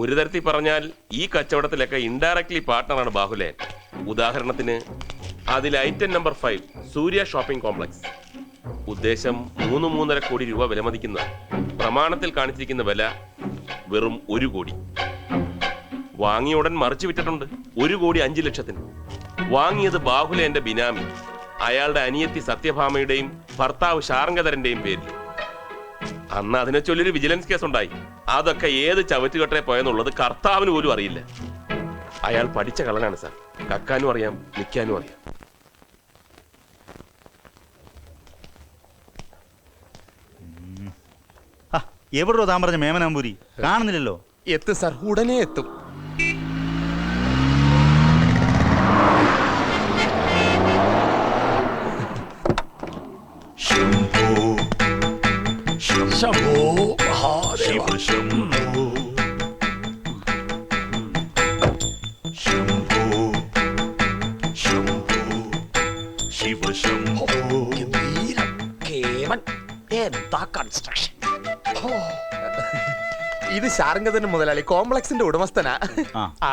ഒരു തരത്തിൽ പറഞ്ഞാൽ ഈ കച്ചവടത്തിലൊക്കെ ഇൻഡയറക്ട്ലി പാർട്ട്ണറാണ് ബാഹുലേൻ. ഉദാഹരണത്തിന് അതിൽ ഐറ്റം നമ്പർ 5 സൂര്യ ഷോപ്പിംഗ് കോംപ്ലക്സ്. ഉദ്ദേശം 3-3.5 കോടി രൂപ വിലമതിക്കുന്ന, പ്രമാണത്തിൽ കാണിച്ചിരിക്കുന്ന വില വെറും 1 കോടി. വാങ്ങിയ ഉടൻ മറിച്ചു വിറ്റിട്ടുണ്ട് 1,05,00,000. വാങ്ങിയത് ബാഹുലേന്റെ ബിനാമി, അയാളുടെ അനിയത്തി സത്യഭാമയുടെയും ഭർത്താവ് ശാർങ്കധരന്റെയും പേരിൽ. അന്ന് അതിനെ ചൊല്ലൊരു വിജിലൻസ് കേസ് ഉണ്ടായി. അതൊക്കെ ഏത് ചവറ്റുകെട്ടെ പോയെന്നുള്ളത് കർത്താവിന് പോലും അറിയില്ല. അയാൾ പഠിച്ച കള്ളനാണ് സാർ. കക്കാനും അറിയാം, നിൽക്കാനും അറിയാം. എവിടോ താൻ പറഞ്ഞ മേമനാമ്പൂരി കാണുന്നില്ലല്ലോ? എത്തും സാർ, ഉടനെ എത്തും. ശംഭോ മഹാദേവ ശംഭോ ശംഭോ ശംഭോ ശിവ ശംഭോ. ഗംഭീരം. കേമൻ. എന്താ കൺസ്ട്രക്ഷൻ? ഇത് ശാർങ്കധരൻ മുതലാളി, കോംപ്ലക്സിന്റെ ഉടമസ്ഥനാ.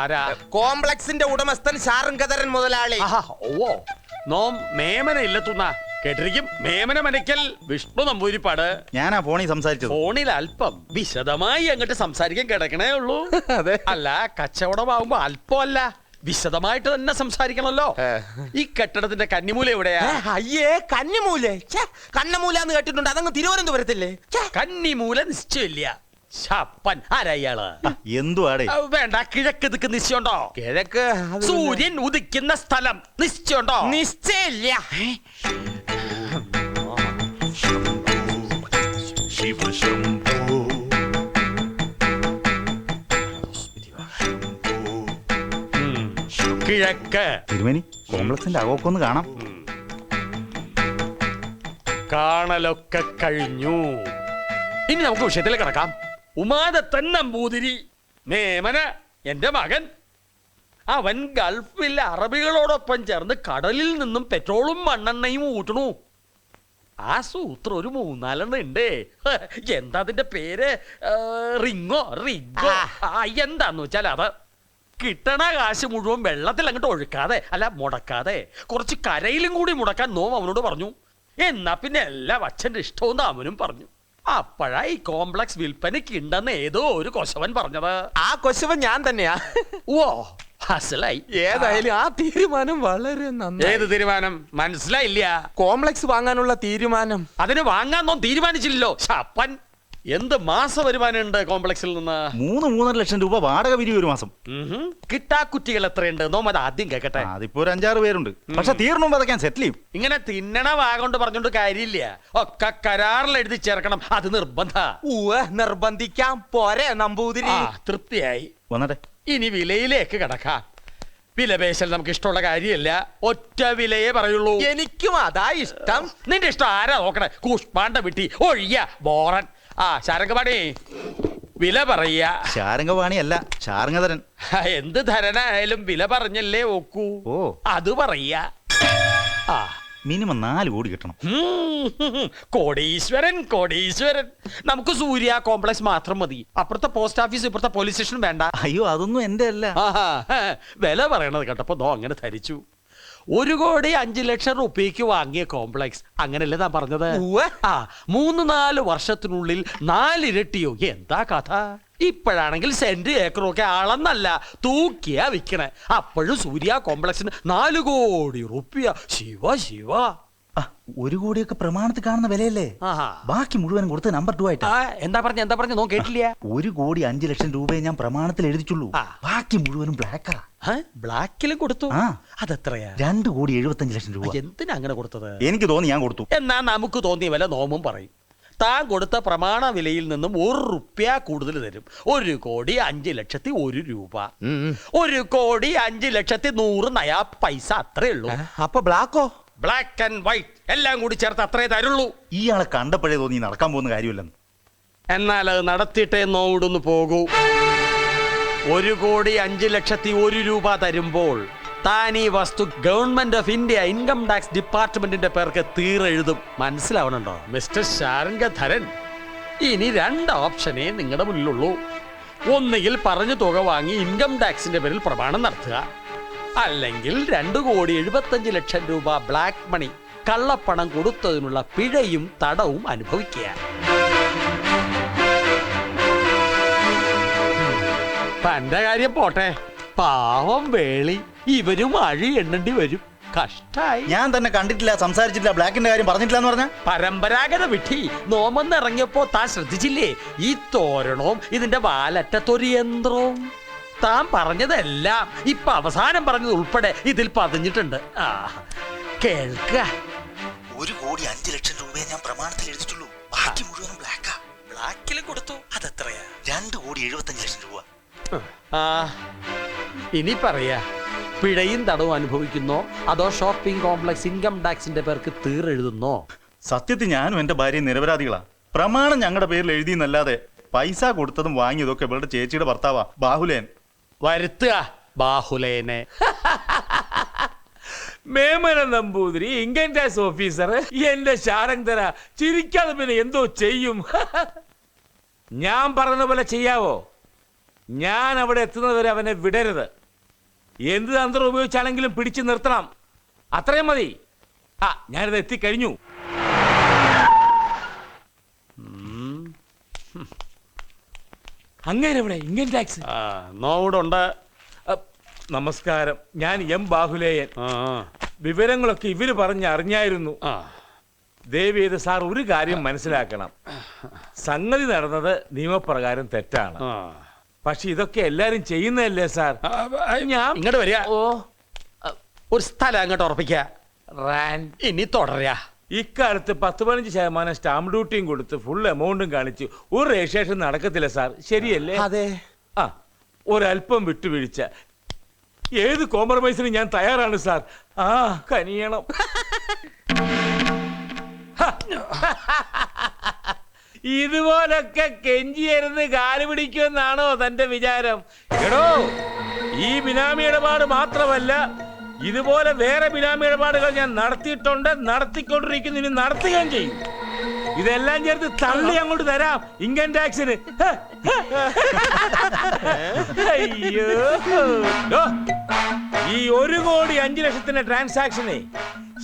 ആരാ? കോംപ്ലക്സിന്റെ ഉടമസ്ഥൻ ശാർങ്കധരൻ മുതലാളി. ഓ നോം മേമന ഇല്ലെത്തുന്ന കേട്ടിരിക്കും. മേമന മനക്കൽ വിഷ്ണു നമ്പൂരിപ്പാട്. ഞാനാ ഫോണിൽ സംസാരിച്ചത്. ഫോണിൽ അല്പം വിശദമായി അങ്ങോട്ട് സംസാരിക്കാൻ കിടക്കണേ ഉള്ളൂ. അതെ. അല്ല, കച്ചവടമാകുമ്പോ അല്പമല്ല, വിശദമായിട്ട് തന്നെ സംസാരിക്കണല്ലോ. ഈ കെട്ടിടത്തിന്റെ കന്നിമൂല എവിടെയാ? അയ്യേ, കന്നിമൂല. കണ്ണമൂല എന്ന് കേട്ടിട്ടുണ്ട്. അതങ്ങ് തിരുവനന്തപുരത്തില്ലേ? കന്നിമൂല നിശ്ചയില്ല. ശപ്പൻ. ആരാ ഇയാള്? എന്തുവാടേ? വേണ്ട, കിഴക്ക് ദിക്ക് നിശ്ചയുണ്ടോ? കിഴക്ക് സൂര്യൻ ഉദിക്കുന്ന സ്ഥലം നിശ്ചയുണ്ടോ? നിശ്ചയില്ല. ശിവ ശംഭോ കിഴക്ക്. തിരുമേനി, കോംപ്ലക്സിന്റെ അകമൊക്കെ കാണാം. കാണലൊക്കെ കഴിഞ്ഞു. ഇനി നമുക്ക് വിഷയത്തിൽ കിടക്കാം. ഉമാദത്തൻ നമ്പൂതിരി മേമന എന്റെ മകൻ. അവൻ ഗൾഫിൽ അറബികളോടൊപ്പം ചേർന്ന് കടലിൽ നിന്നും പെട്രോളും മണ്ണെണ്ണയും ഊട്ടണു. ആ സൂത്രം ഒരു 3-4 ഉണ്ട്. എന്താ അതിന്റെ പേര്? റിങ്ങോ എന്താന്ന് വെച്ചാൽ അത് കിട്ടണ കാശ് മുഴുവൻ വെള്ളത്തിൽ അങ്ങോട്ട് ഒഴുക്കാതെ, അല്ല മുടക്കാതെ, കുറച്ച് കരയിലും കൂടി മുടക്കാൻ നോം അവനോട് പറഞ്ഞു. എന്നാ പിന്നെ എല്ലാം അച്ഛന്റെ ഇഷ്ടവും അവനും പറഞ്ഞു. അപ്പോഴാ ഈ കോംപ്ലക്സ് വിൽപ്പനയ്ക്ക് ഉണ്ടെന്ന് ഏതോ ഒരു കൊശവൻ പറഞ്ഞത്. ആ കൊശവൻ ഞാൻ തന്നെയാ. ഓ, അസലായി. ഏതായാലും ആ തീരുമാനം വളരെ നന്നായി. ഏത് തീരുമാനം? മനസ്സിലായില്ല. കോംപ്ലക്സ് വാങ്ങാനുള്ള തീരുമാനം. അതിന് വാങ്ങാന്നോ തീരുമാനിച്ചില്ലല്ലോ. ശപ്പൻ. എന്ത് മാസ വരുമാനമുണ്ട് കോംപ്ലക്സിൽ നിന്ന്? 3-3.5 ലക്ഷം രൂപ വാടക പിരിവ് ഒരു മാസം. കിട്ടാക്കുറ്റികൾ എത്രയുണ്ട്? നോമത് ആദ്യം കേക്കട്ടെ. അതിപ്പോ ഒരു 5-6 പേരുണ്ട്. പക്ഷെ തീർന്നു പതക്കാൻ സെറ്റിൽ ചെയ്യും. ഇങ്ങനെ തിന്നണ വാഗോണ്ട് പറഞ്ഞോണ്ട് കാര്യമില്ല. ഒക്കെ കരാറിൽ എഴുതി ചേർക്കണം. അത് നിർബന്ധ. നിർബന്ധിക്കാം. പോരെ നമ്പൂതിരി? തൃപ്തിയായി. വന്നട്ടെ. ഇനി വിലയിലേക്ക് കടക്കാം. വിലപേശൽ നമുക്ക് ഇഷ്ടമുള്ള കാര്യമല്ല. ഒറ്റ വിലയെ പറയുള്ളൂ. എനിക്കും അതാ ഇഷ്ടം. നിന്റെ ഇഷ്ടം ആരാ നോക്കണേ? കൂഷ്പാണ്ട വിട്ടി ഒഴിയ ബോറൻ. ശാരംഗപാണി, വില പറയാ. ശാരംഗപാണി അല്ല, ശാർങ്കധരൻ. എന്ത് ധരനായാലും വില പറഞ്ഞല്ലേ ഒക്കൂ. ഓ, അത് പറയാ. മിനിമം 4 കോടി കിട്ടണം. കോടീശ്വരൻ, കോടീശ്വരൻ. നമുക്ക് സൂര്യ കോംപ്ലക്സ് മാത്രം മതി. അപ്പുറത്തെ പോസ്റ്റ് ഓഫീസ്, ഇപ്പുറത്തെ പോലീസ് സ്റ്റേഷൻ വേണ്ട. അയ്യോ, അതൊന്നും എന്റെ അല്ല. വില പറയണത് കേട്ടപ്പോ നോ അങ്ങനെ ധരിച്ചു. 1,05,00,000 രൂപയ്ക്ക് വാങ്ങിയ കോംപ്ലക്സ്, അങ്ങനല്ലേ താൻ പറഞ്ഞത്? 3-4 വർഷത്തിനുള്ളിൽ 4 ഇരട്ടിയോ? എന്താ കഥ? ഇപ്പോഴാണെങ്കിൽ സെന്റ് ഏക്കറും ഒക്കെ അളന്നല്ല തൂക്കിയാ വിൽക്കണേ. അപ്പോഴും സൂര്യ കോംപ്ലക്സിന് 4 കോടി റുപ്യ. ശിവ ശിവ. 1 കോടിയൊക്കെ പ്രമാണത്തിൽ കാണുന്ന വിലയല്ലേ? ബാക്കി മുഴുവൻ കൊടുത്ത് നമ്പർ 2 ആയിട്ട്. എന്താ പറഞ്ഞ നോ കേട്ടില്ല. 1,05,00,000 രൂപയെ ഞാൻ പ്രമാണത്തിൽ എഴുതിച്ചുള്ളൂ. ബാക്കി മുഴുവനും ബ്ലാക്കാ. ബ്ലാക്കിലും കൊടുത്തു? അതെത്രയാ? 2,75,00,000 രൂപ. എന്തിനാ അങ്ങനെ കൊടുത്തത്? എനിക്ക് തോന്നി, ഞാൻ കൊടുത്തു. എന്നാ നമുക്ക് തോന്നിയ വില നോമും പറയും. താൻ കൊടുത്ത പ്രമാണ വിലയിൽ നിന്നും 1 റുപ്യ കൂടുതൽ തരും. 1,05,01,000 രൂപ. 1,05,100 നയാ പൈസ. അത്രേ ഉള്ളൂ. അപ്പൊ ബ്ലാക്കോ? ബ്ലാക്ക് ആൻഡ് വൈറ്റ് എല്ലാം കൂടി ചേർത്ത് അത്രേ തരുള്ളൂ. ഇയാളെ കണ്ടപ്പോഴേ തോന്നി നടക്കാൻ പോകുന്ന കാര്യമില്ലെന്ന്. എന്നാൽ അത് നടത്തിയിട്ടേ നോവിടൊന്ന് പോകൂ. 1,05,1,00,000 രൂപ തരുമ്പോൾ താൻ ഈ വസ്തു government of India income tax ഡിപ്പാർട്ട്മെന്റിന്റെ പേർക്ക് തീരെഴുതും. മനസ്സിലാവണുണ്ടോ മിസ്റ്റർ ശാരംഗധരൻ? ഇനി 2 ഓപ്ഷനേ നിങ്ങളുടെ മുന്നിലുള്ളൂ. ഒന്നുകിൽ പറഞ്ഞ തുക വാങ്ങി ഇൻകം ടാക്സിന്റെ പേരിൽ പ്രമാണം നടത്തുക, അല്ലെങ്കിൽ 2,75,00,000 രൂപ ബ്ലാക്ക് മണി കള്ളപ്പണം കൊടുത്തതിനുള്ള പിഴയും തടവും അനുഭവിക്കുക. തന്റെ കാര്യം പോട്ടെ, പാവം വേളി ഇവരും അഴി എണ്ണേണ്ടി വരും. കഷ്ടായി. ഞാൻ തന്നെ കണ്ടിട്ടില്ല, സംസാരിച്ചിട്ടില്ല, ബ്ലാക്കിന്റെ കാര്യം പറഞ്ഞിട്ടില്ല എന്ന് പറഞ്ഞ പരമ്പരാഗത വിധി. നോമെന്നിറങ്ങിയപ്പോ താൻ ശ്രദ്ധിച്ചില്ലേ? ഈ തോരണവും ഇതിന്റെ വാലറ്റത്തൊരു യന്ത്രവും. താൻ പറഞ്ഞതെല്ലാം ഇപ്പൊ അവസാനം പറഞ്ഞത് ഉൾപ്പെടെ ഇതിൽ പതിഞ്ഞിട്ടുണ്ട്. ആ കേൾക്ക. 1,05,00,000 രൂപയെ ഞാൻ പ്രമാണത്തിൽ എഴുതിയിട്ടുള്ളൂ. ബാക്കി മുഴുവനും ബ്ലാക്കാ. ബ്ലാക്കിൽ കൊടുത്തു. അതെത്രയാ? 2,75,00,000 രൂപ. ആ ഇനി പറയാ, പിഴയും തടവും അനുഭവിക്കുന്നോ അതോ ഷോപ്പിംഗ് കോംപ്ലക്സ് ഇൻകം ടാക്സിന്റെ പേർക്ക് തീരെഴുതുന്നോ? സത്യത്തിൽ ഞാനും എന്റെ ഭാര്യയും നിരപരാധികളാ. പ്രമാണം ഞങ്ങളുടെ പേരിൽ എഴുതിയെന്നല്ലാതെ പൈസ കൊടുത്തതും വാങ്ങിയതൊക്കെ ഇവളുടെ ചേച്ചിയുടെ ഭർത്താവാ ബാഹുലേൻ. വരുത്തുക ബാഹുലേനെ. Memana Namboothiri income tax officer എന്റെ ശാരംഗര ചിരിക്കാതെ പിന്നെ എന്തോ ചെയ്യും. ഞാൻ പറഞ്ഞ പോലെ ചെയ്യാവോ? ഞാൻ അവിടെ എത്തുന്നതുവരെ അവനെ വിടരുത്. എന്ത് തന്ത്രം ഉപയോഗിച്ചാണെങ്കിലും പിടിച്ചു നിർത്തണം. അത്രയും മതി. ആ ഞാനിത് എത്തിക്കഴിഞ്ഞു. അങ്ങനെ ഇവിടെ ഇൻകം ടാക്സ് നോടുണ്ട്. നമസ്കാരം, ഞാൻ എം ബാഹുലേയൻ. വിവരങ്ങളൊക്കെ ഇവര് പറഞ്ഞ് അറിഞ്ഞായിരുന്നു. ദയവ് ചെയ്ത് സാർ ഒരു കാര്യം മനസ്സിലാക്കണം. സംഗതി നടന്നത് നിയമപ്രകാരം തെറ്റാണ്. പക്ഷെ ഇതൊക്കെ എല്ലാരും ചെയ്യുന്നതല്ലേ സാർ? ഞാൻ ഇങ്ങോട്ട് വരിക. ഓ ഒരു സ്ഥലം അങ്ങോട്ട് ഉറപ്പിക്ക. ഇനി തുടരാ. ഇക്കാലത്ത് 10-15% സ്റ്റാമ്പ് ഡ്യൂട്ടിയും കൊടുത്ത് ഫുൾ എമൗണ്ടും കാണിച്ച് ഒരു രജിസ്ട്രേഷൻ നടക്കത്തില്ല സാർ, ശരിയല്ലേ? അതെ. ആ ഒരല്പം വിട്ടുവീഴ്ച, ഏത് കോംപ്രമൈസിന് ഞാൻ തയ്യാറാണ് സാർ. ആ കനിയണം. ഇതുപോലൊക്കെ കെഞ്ചിയരുന്ന് കാല് പിടിക്കുമെന്നാണോ തന്റെ വിചാരം? എടോ, ഈ ബിനാമി ഇടപാട് മാത്രമല്ല, ഇതുപോലെ വേറെ ബിനാമി ഇടപാടുകൾ ഞാൻ നടത്തിയിട്ടുണ്ട്, നടത്തിക്കൊണ്ടിരിക്കുന്നു, ഇനി നടത്തുകയും ചെയ്യും. ഇതെല്ലാം ചേർത്ത് തള്ളി അങ്ങോട്ട് തരാം ഇൻകം ടാക്സിന്. അയ്യോ, ഈ 1,05,00,000 ട്രാൻസാക്ഷനെ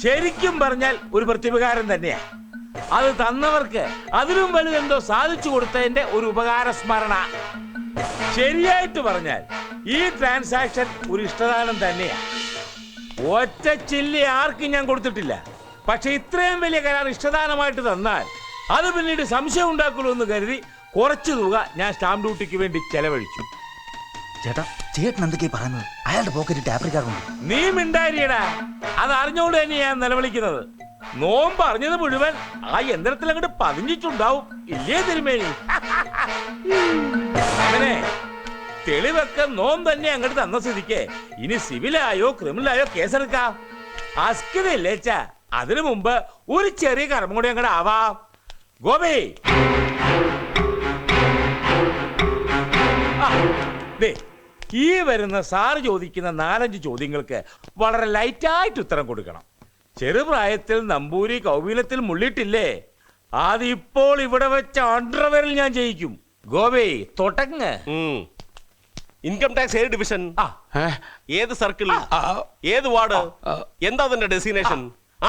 ശരിക്കും പറഞ്ഞാൽ ഒരു പ്രത്യുപകാരം തന്നെയാ. അത് തന്നവർക്ക് അതിലും വലുതെന്തോ സാധിച്ചു കൊടുത്തതിന്റെ ഒരു ഉപകാര സ്മരണ. ശരിയായിട്ട് പറഞ്ഞാൽ ഈ ട്രാൻസാക്ഷൻ ഒരു ഇഷ്ടദാനം തന്നെയാ. ഒറ്റ ചില്ലി ആർക്കും ഞാൻ കൊടുത്തിട്ടില്ല. പക്ഷെ ഇത്രയും വലിയ കരാർ ഇഷ്ടദാനമായിട്ട് തന്നാൽ അത് പിന്നീട് സംശയം ഉണ്ടാക്കുള്ളൂ എന്ന് കരുതി കുറച്ചു തുക ഞാൻ സ്റ്റാമ്പ് ഡ്യൂട്ടിക്ക് വേണ്ടി ചെലവഴിച്ചു. ചേട്ടാ, ചേട്ടൻ എന്തൊക്കെയാ പറയുന്നത്? അയാളുടെ പോക്കറ്റ് ടാപ്പറി കാർഡുണ്ട്. നീ മിണ്ടാരിയടാ. അത് അറിഞ്ഞുകൊണ്ട് തന്നെ ഞാൻ നിലവിളിക്കുന്നത്. നോമ്പ് അറിഞ്ഞത് മുഴുവൻ ആ യന്ത്രത്തിൽ അങ്ങോട്ട് പതിഞ്ഞിട്ടുണ്ടാവും, ഇല്ലേ തിരുമേനി? അങ്ങനെ തെളിവൊക്കെ നോം തന്നെ അങ്ങോട്ട് തന്ന സ്ഥിതിക്ക് ഇനി സിവിലായോ ക്രിമിനലായോ കേസെടുക്കാം. അസ്കിതല്ലേച്ചാ അതിനു മുമ്പ് ഒരു ചെറിയ കർമ്മം കൂടി അങ്ങോട്ട് ആവാം. ഗോപി, ഈ വരുന്ന സാറ് ചോദിക്കുന്ന 4-5 ചോദ്യങ്ങൾക്ക് വളരെ ലൈറ്റായിട്ട് ഉത്തരം കൊടുക്കണം. ചെറുപ്രായത്തിൽ നമ്പൂരി കൗവീനത്തിൽ മുള്ളിട്ടില്ലേ, അതിപ്പോൾ ഇവിടെ വെച്ച അണ്ടർവെയറിൽ ഞാൻ ജയിക്കും. ഗോപി തൊട്ടങ്ങ്. ഇൻകം ടാക്സ് ഏത് ഡിവിഷൻ, ഏത് സർക്കിൾ, ഏത് വാർഡ്, എന്താ അതിന്റെ ഡെസിഗ്നേഷൻ,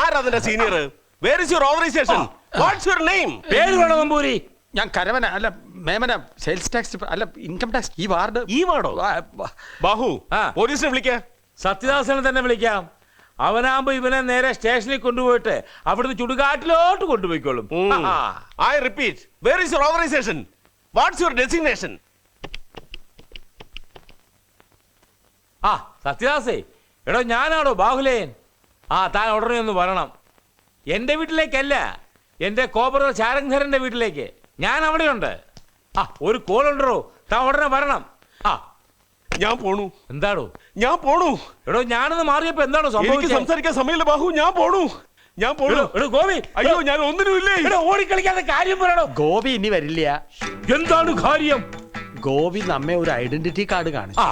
ആരാ അതിന്റെ senior, where is your authorisation, what's your name? പേര് വേണം നമ്പൂരി. ഞാൻ കരവന അല്ല മേമന, സെയിൽസ് ടാക്സ് അല്ല ഇൻകം ടാക്സ്. ഈ വാർഡ്. ഈ വാർഡോ? ബാഹു, പോലീസിനെ വിളിക്ക. സത്യദാസനെ തന്നെ വിളിക്കാം. അവനാകുമ്പോ ഇവനെ നേരെ സ്റ്റേഷനിൽ കൊണ്ടുപോയിട്ട് അവിടുന്ന് ചുടുകാട്ടിലോട്ട് കൊണ്ടുപോയിക്കോളും. I repeat, where is your authorisation, what's your designation? ആ സത്യദാസേ, എടോ ഞാനാണോ ബാഹുലേയൻ? താൻ ഉടനെ ഒന്ന് വരണം. എന്റെ വീട്ടിലേക്കല്ല, എന്റെ കോപ്പറ ശാരംഗധരന്റെ വീട്ടിലേക്ക്. ഞാൻ അവിടെയുണ്ട്. ഒരു കോൾ ഉണ്ടോ, താൻ ഉടനെ വരണം. ഞാൻ പോണു. എന്താണോ? ഞാൻ പോണു. എടോ ഞാനൊന്ന് മാറിയപ്പോ എന്താണോ സംഭവിച്ചത്? സംസാരിക്കാൻ സമയമില്ല ബാഹു, ഞാൻ പോണു. ഞാൻ പോണു. എടോ ഗോപി, അയ്യോ ഞാൻ ഒന്നിനുമില്ലേ. എടോ ഓടിക്കളിക്കാതെ കാര്യം പറയണോ. ഗോപി ഇനി വരില്ല. എന്താണ് കാര്യം? ഗോപി നമ്മെ ഒരു ഐഡന്റിറ്റി കാർഡ് കാണിച്ചു.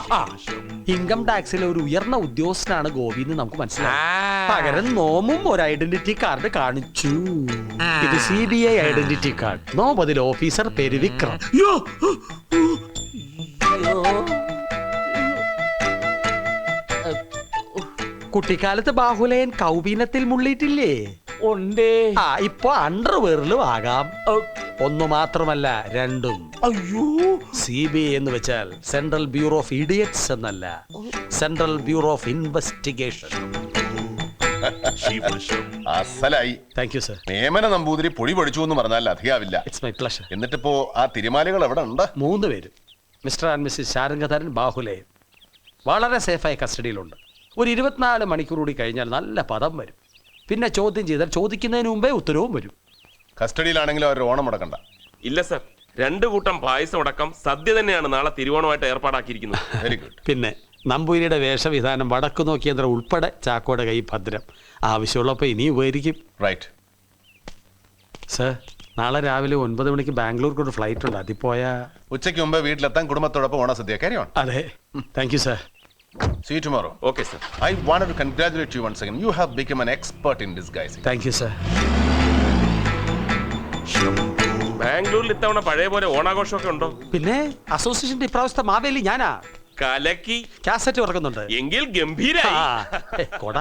ഇൻകം ടാക്സിലെ ഒരു ഉയർന്ന ഉദ്യോഗസ്ഥനാണ് ഗോപി എന്ന് നമുക്ക് മനസ്സിലായി. പകരം നോമും ഒരു ഐഡന്റിറ്റി കാർഡ് കാണിച്ചു. ഇത് CBI ഐഡന്റിറ്റി കാർഡ്. നോം അതിൽ ഓഫീസർ പേര് വിക്രം. കുട്ടിക്കാലത്ത് ബാഹുലയൻ കൗപീനത്തിൽ മുള്ളിയിട്ടില്ലേ? ഉണ്ടേ. ആ ഇപ്പൊ അണ്ടർവെയറിലും ആകാം. ഒന്നു മാത്രമല്ല, രണ്ടും. അയ്യോ, CBI എന്ന് വെച്ചാൽ സെൻട്രൽ ബ്യൂറോ ഓഫ് ഇഡിയറ്റ്സ് എന്നല്ല, സെൻട്രൽ ബ്യൂറോ ഓഫ് ഇൻവെസ്റ്റിഗേഷൻ. അസലായി. Thank you sir. Memana Namboothiri പൊടി പൊടിച്ചു എന്ന് പറഞ്ഞാൽ അധികാവില്ല. It's my pleasure. എന്നിട്ടിപ്പോ ആ തിരുമാലികൾ എവിടെ ഉണ്ട്? 3 പേര്, mister and Mrs Sarangadharan Bahuleyan, വളരെ സേഫായി കസ്റ്റഡിയിലുണ്ട്. ഒരു 24 മണിക്കൂർ കൂടി കഴിഞ്ഞാൽ നല്ല പദം വരും. പിന്നെ ചോദ്യം ചെയ്താൽ ചോദിക്കുന്നതിന് മുമ്പേ ഉത്തരവും വരും. കസ്റ്റഡിയിലാണെങ്കിലും അവർ ഓണം മുടക്കണ്ട. ഇല്ല സർ, 2 കൂട്ടം പായസം അടക്കം സദ്യ തന്നെയാണ് നാളെ തിരുവോണമായിട്ട് ഏർപ്പാടാക്കിയിരിക്കുന്നത്. Very good. പിന്നെ നമ്പൂരിയുടെ വേഷവിധാനം വടക്കു നോക്കിയന്ത്രം ഉൾപ്പെടെ ചാക്കോയുടെ കൈ ഭദ്രം. ആവശ്യമുള്ളപ്പോൾ ഇനി ഉപകരിക്കും. റൈറ്റ്. സർ, നാളെ രാവിലെ 9 മണിക്ക് ബാംഗ്ലൂർക്ക് ഒരു ഫ്ലൈറ്റ് ഉണ്ട്. അതിൽ പോയാ ഉച്ചയ്ക്ക് മുമ്പ് വീട്ടിലെത്താൻ കുടുംബത്തോടൊപ്പം ഓണസദ്യ. കാര്യം. അതെ. Thank you sir. See you tomorrow. Okay sir. I wanted to congratulate you once again. You have become an expert in disguising. Thank you sir. ബാംഗ്ലൂരിൽ ഇത്തവണ പഴയ പോലെ ഓണാഘോഷമൊക്കെ ഉണ്ടോ? പിന്നെ അസോസിയേഷന്റെ ഇപ്രാവശ്യത്തെ മാവേലി ഞാനാ. കലക്കി. കാസറ്റ് ഇറക്കുന്നുണ്ട്. എങ്കിൽ ഗംഭീരായി. കൊട